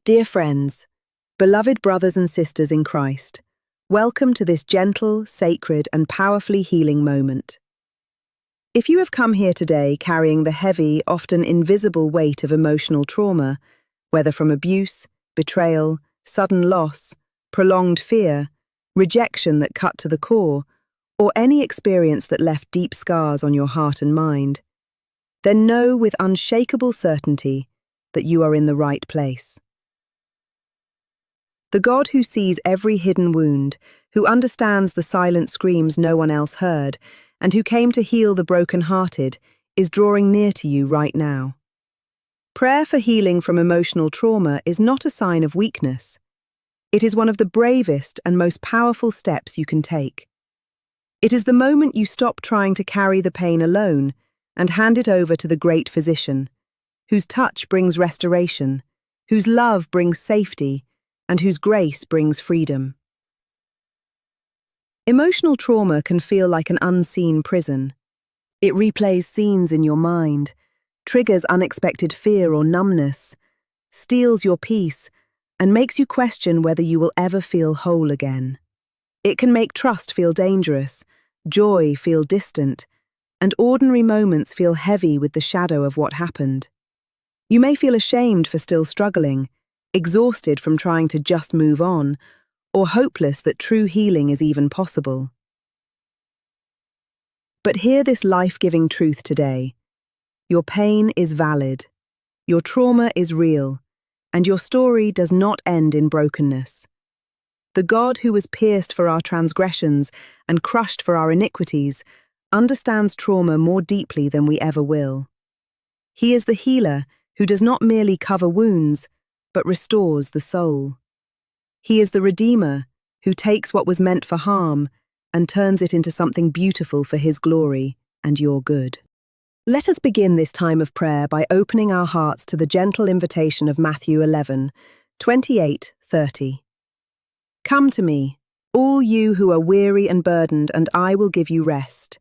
Dear friends, beloved brothers and sisters in Christ, welcome to this gentle, sacred, and powerfully healing moment. If you have come here today carrying the heavy, often invisible weight of emotional trauma, whether from abuse, betrayal, sudden loss, prolonged fear, rejection that cut to the core, or any experience that left deep scars on your heart and mind, then know with unshakable certainty that you are in the right place. The God who sees every hidden wound, who understands the silent screams no one else heard, and who came to heal the broken-hearted, is drawing near to you right now. Prayer for healing from emotional trauma is not a sign of weakness. It is one of the bravest and most powerful steps you can take. It is the moment you stop trying to carry the pain alone and hand it over to the great physician, whose touch brings restoration, whose love brings safety, and whose grace brings freedom. Emotional trauma can feel like an unseen prison. It replays scenes in your mind, triggers unexpected fear or numbness, steals your peace, and makes you question whether you will ever feel whole again. It can make trust feel dangerous, joy feel distant, and ordinary moments feel heavy with the shadow of what happened. You may feel ashamed for still struggling, exhausted from trying to just move on, or hopeless that true healing is even possible. But hear this life-giving truth today. Your pain is valid, your trauma is real, and your story does not end in brokenness. The God who was pierced for our transgressions and crushed for our iniquities understands trauma more deeply than we ever will. He is the healer who does not merely cover wounds, but restores the soul. He is the Redeemer who takes what was meant for harm and turns it into something beautiful for His glory and your good. Let us begin this time of prayer by opening our hearts to the gentle invitation of Matthew 11:28-30. Come to me, all you who are weary and burdened, and I will give you rest.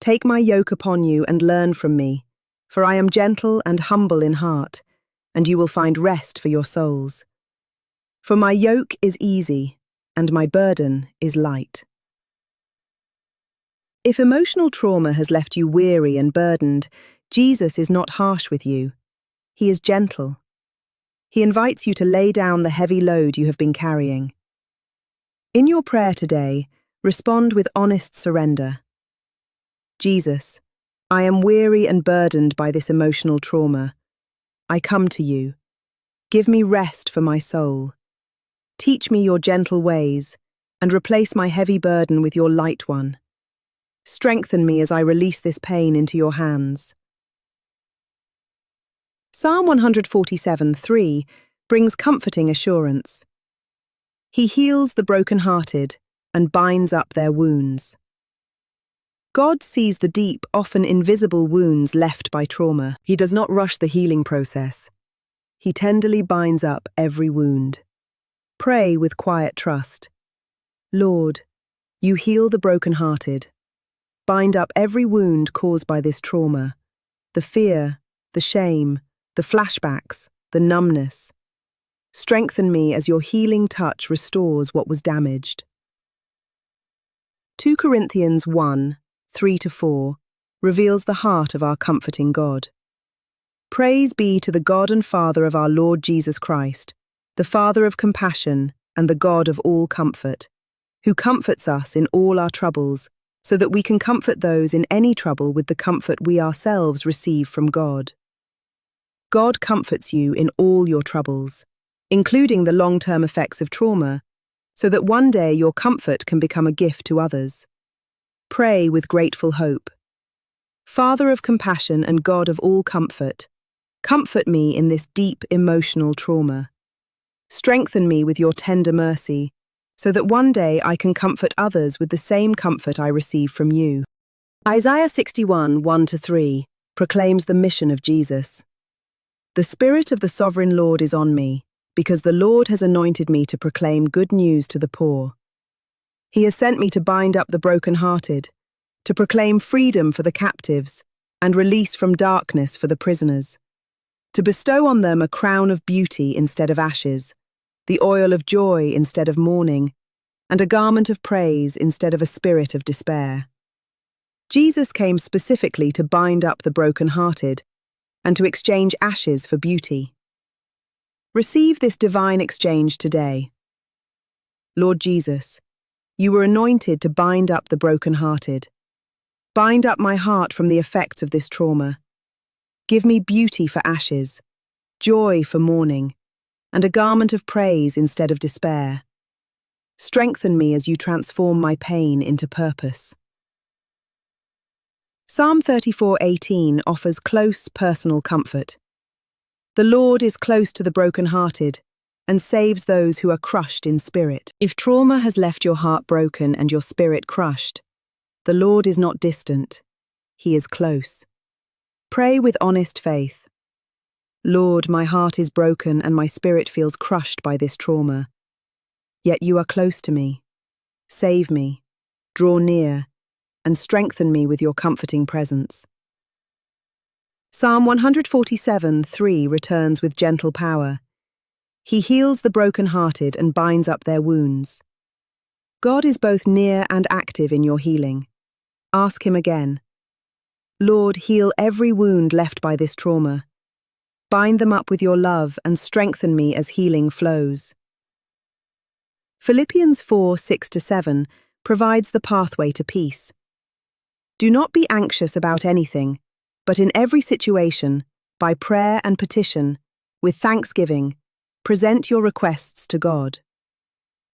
Take my yoke upon you and learn from me, for I am gentle and humble in heart, and you will find rest for your souls. For my yoke is easy, and my burden is light. If emotional trauma has left you weary and burdened, Jesus is not harsh with you. He is gentle. He invites you to lay down the heavy load you have been carrying. In your prayer today, respond with honest surrender. Jesus, I am weary and burdened by this emotional trauma. I come to you. Give me rest for my soul. Teach me your gentle ways, and replace my heavy burden with your light one. Strengthen me as I release this pain into your hands. Psalm 147:3 brings comforting assurance. He heals the broken-hearted and binds up their wounds. God sees the deep, often invisible wounds left by trauma. He does not rush the healing process. He tenderly binds up every wound. Pray with quiet trust. Lord, you heal the broken-hearted. Bind up every wound caused by this trauma, the fear, the shame, the flashbacks, the numbness. Strengthen me as your healing touch restores what was damaged. 2 Corinthians 1:3-4 reveals the heart of our comforting God. Praise be to the God and Father of our Lord Jesus Christ, the Father of compassion and the God of all comfort, who comforts us in all our troubles, so that we can comfort those in any trouble with the comfort we ourselves receive from God. God comforts you in all your troubles, including the long-term effects of trauma, so that one day your comfort can become a gift to others. Pray with grateful hope. Father of compassion and God of all comfort, comfort me in this deep emotional trauma. Strengthen me with your tender mercy, so that one day I can comfort others with the same comfort I receive from you. Isaiah 61:1-3 proclaims the mission of Jesus. The Spirit of the Sovereign Lord is on me, because the Lord has anointed me to proclaim good news to the poor. He has sent me to bind up the broken-hearted, to proclaim freedom for the captives, and release from darkness for the prisoners, to bestow on them a crown of beauty instead of ashes, the oil of joy instead of mourning, and a garment of praise instead of a spirit of despair. Jesus came specifically to bind up the broken-hearted and to exchange ashes for beauty. Receive this divine exchange today. Lord Jesus, you were anointed to bind up the broken-hearted. Bind up my heart from the effects of this trauma. Give me beauty for ashes, joy for mourning, and a garment of praise instead of despair. Strengthen me as you transform my pain into purpose. Psalm 34:18 offers close personal comfort. The Lord is close to the broken-hearted and saves those who are crushed in spirit. If trauma has left your heart broken and your spirit crushed, the Lord is not distant. He is close. Pray with honest faith. Lord, my heart is broken and my spirit feels crushed by this trauma. Yet you are close to me. Save me, draw near, and strengthen me with your comforting presence. Psalm 147:3 returns with gentle power. He heals the broken-hearted and binds up their wounds. God is both near and active in your healing. Ask him again. Lord, heal every wound left by this trauma. Bind them up with your love and strengthen me as healing flows. Philippians 4:6-7 provides the pathway to peace. Do not be anxious about anything, but in every situation, by prayer and petition, with thanksgiving, present your requests to God.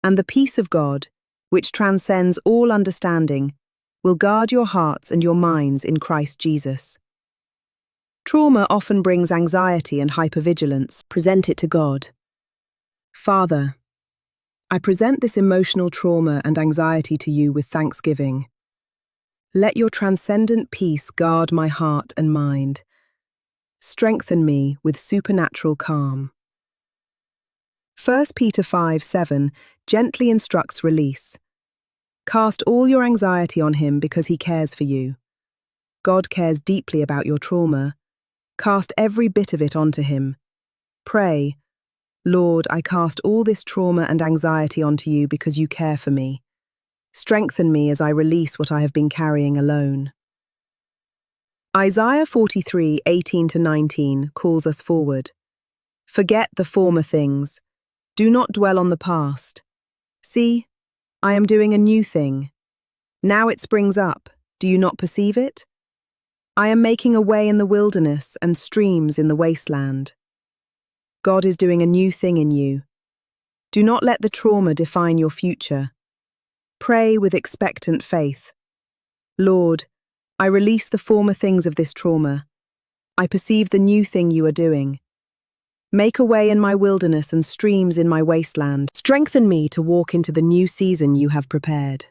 And the peace of God, which transcends all understanding, will guard your hearts and your minds in Christ Jesus. Trauma often brings anxiety and hypervigilance. Present it to God. Father, I present this emotional trauma and anxiety to you with thanksgiving. Let your transcendent peace guard my heart and mind. Strengthen me with supernatural calm. 1 Peter 5:7 gently instructs release. Cast all your anxiety on him because he cares for you. God cares deeply about your trauma. Cast every bit of it onto him. Pray, Lord, I cast all this trauma and anxiety onto you because you care for me. Strengthen me as I release what I have been carrying alone. Isaiah 43:18-19 calls us forward. Forget the former things. Do not dwell on the past. See, I am doing a new thing. Now it springs up. Do you not perceive it? I am making a way in the wilderness and streams in the wasteland. God is doing a new thing in you. Do not let the trauma define your future. Pray with expectant faith. Lord, I release the former things of this trauma. I perceive the new thing you are doing. Make a way in my wilderness and streams in my wasteland. Strengthen me to walk into the new season you have prepared.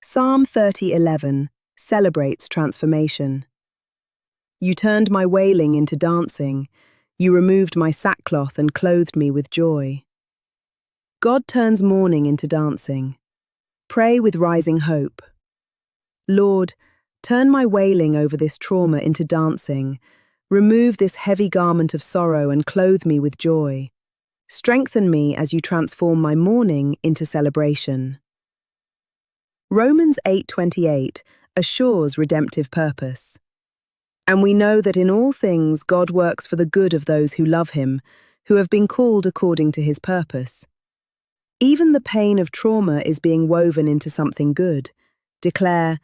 Psalm 30:11 celebrates transformation. You turned my wailing into dancing. You removed my sackcloth and clothed me with joy. God turns mourning into dancing. Pray with rising hope. Lord, turn my wailing over this trauma into dancing. Remove this heavy garment of sorrow and clothe me with joy. Strengthen me as you transform my mourning into celebration. Romans 8:28 assures redemptive purpose. And we know that in all things God works for the good of those who love him, who have been called according to his purpose. Even the pain of trauma is being woven into something good. Declare,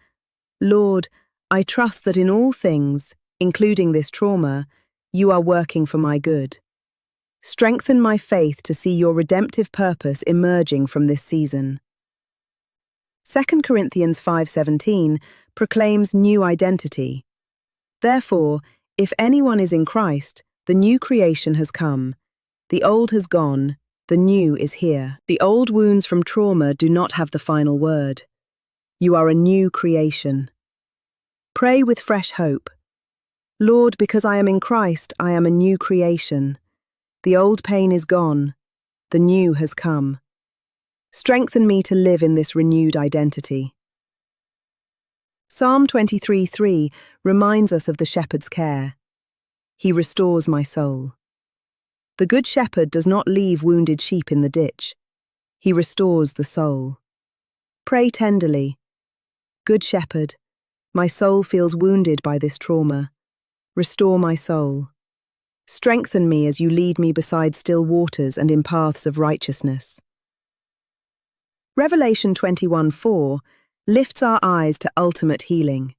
Lord, I trust that in all things, including this trauma, you are working for my good. Strengthen my faith to see your redemptive purpose emerging from this season. 2 Corinthians 5:17 proclaims new identity. Therefore, if anyone is in Christ, the new creation has come. The old has gone, the new is here. The old wounds from trauma do not have the final word. You are a new creation. Pray with fresh hope. Lord, because I am in Christ, I am a new creation. The old pain is gone. The new has come. Strengthen me to live in this renewed identity. Psalm 23:3 reminds us of the shepherd's care. He restores my soul. The Good Shepherd does not leave wounded sheep in the ditch. He restores the soul. Pray tenderly. Good Shepherd, my soul feels wounded by this trauma. Restore my soul. Strengthen me as you lead me beside still waters and in paths of righteousness. Revelation 21:4 lifts our eyes to ultimate healing.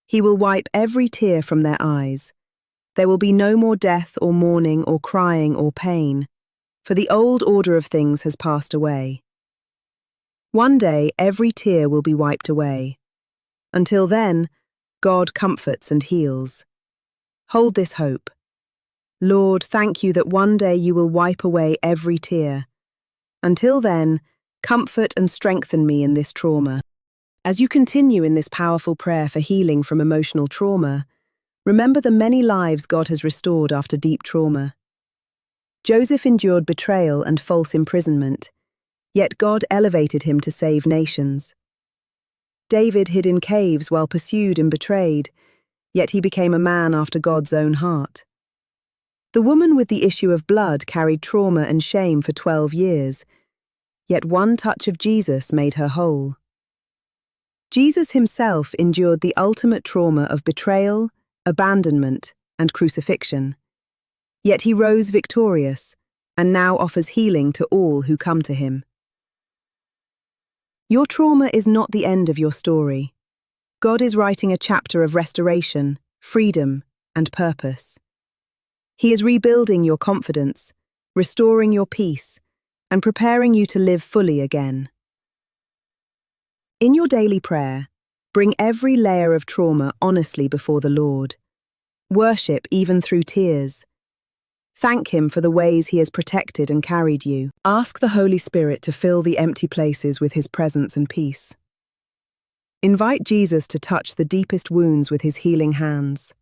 He will wipe every tear from their eyes. There will be no more death or mourning or crying or pain, for the old order of things has passed away. One day every tear will be wiped away. Until then, God comforts and heals. Hold this hope. Lord, thank you that one day you will wipe away every tear. Until then, comfort and strengthen me in this trauma. As you continue in this powerful prayer for healing from emotional trauma, remember the many lives God has restored after deep trauma. Joseph endured betrayal and false imprisonment, yet God elevated him to save nations. David hid in caves while pursued and betrayed, yet he became a man after God's own heart. The woman with the issue of blood carried trauma and shame for 12 years, yet one touch of Jesus made her whole. Jesus himself endured the ultimate trauma of betrayal, abandonment, and crucifixion. Yet he rose victorious, and now offers healing to all who come to him. Your trauma is not the end of your story. God is writing a chapter of restoration, freedom, and purpose. He is rebuilding your confidence, restoring your peace, and preparing you to live fully again. In your daily prayer, bring every layer of trauma honestly before the Lord. Worship even through tears. Thank Him for the ways He has protected and carried you. Ask the Holy Spirit to fill the empty places with His presence and peace. Invite Jesus to touch the deepest wounds with His healing hands.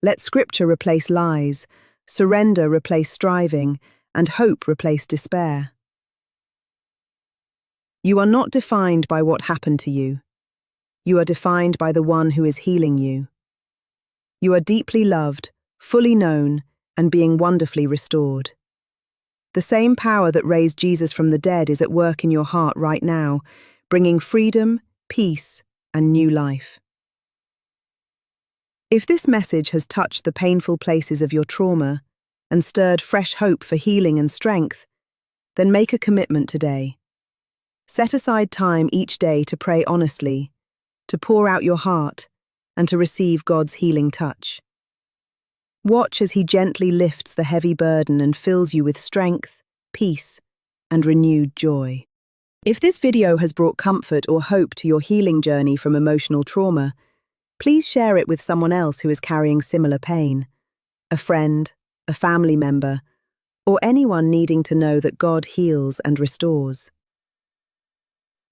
Let Scripture replace lies, surrender replace striving, and hope replace despair. You are not defined by what happened to you. You are defined by the one who is healing you. You are deeply loved, fully known, and being wonderfully restored. The same power that raised Jesus from the dead is at work in your heart right now, bringing freedom, peace, and new life. If this message has touched the painful places of your trauma and stirred fresh hope for healing and strength, then make a commitment today. Set aside time each day to pray honestly, to pour out your heart, and to receive God's healing touch. Watch as He gently lifts the heavy burden and fills you with strength, peace, and renewed joy. If this video has brought comfort or hope to your healing journey from emotional trauma, please share it with someone else who is carrying similar pain, a friend, a family member, or anyone needing to know that God heals and restores.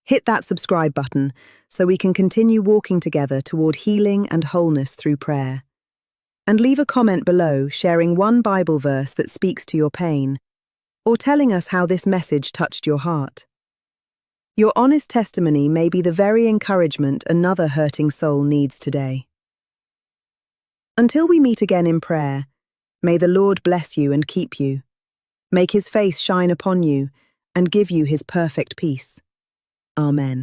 Hit that subscribe button so we can continue walking together toward healing and wholeness through prayer. And leave a comment below sharing one Bible verse that speaks to your pain, or telling us how this message touched your heart. Your honest testimony may be the very encouragement another hurting soul needs today. Until we meet again in prayer, may the Lord bless you and keep you, make His face shine upon you, and give you His perfect peace. Amen.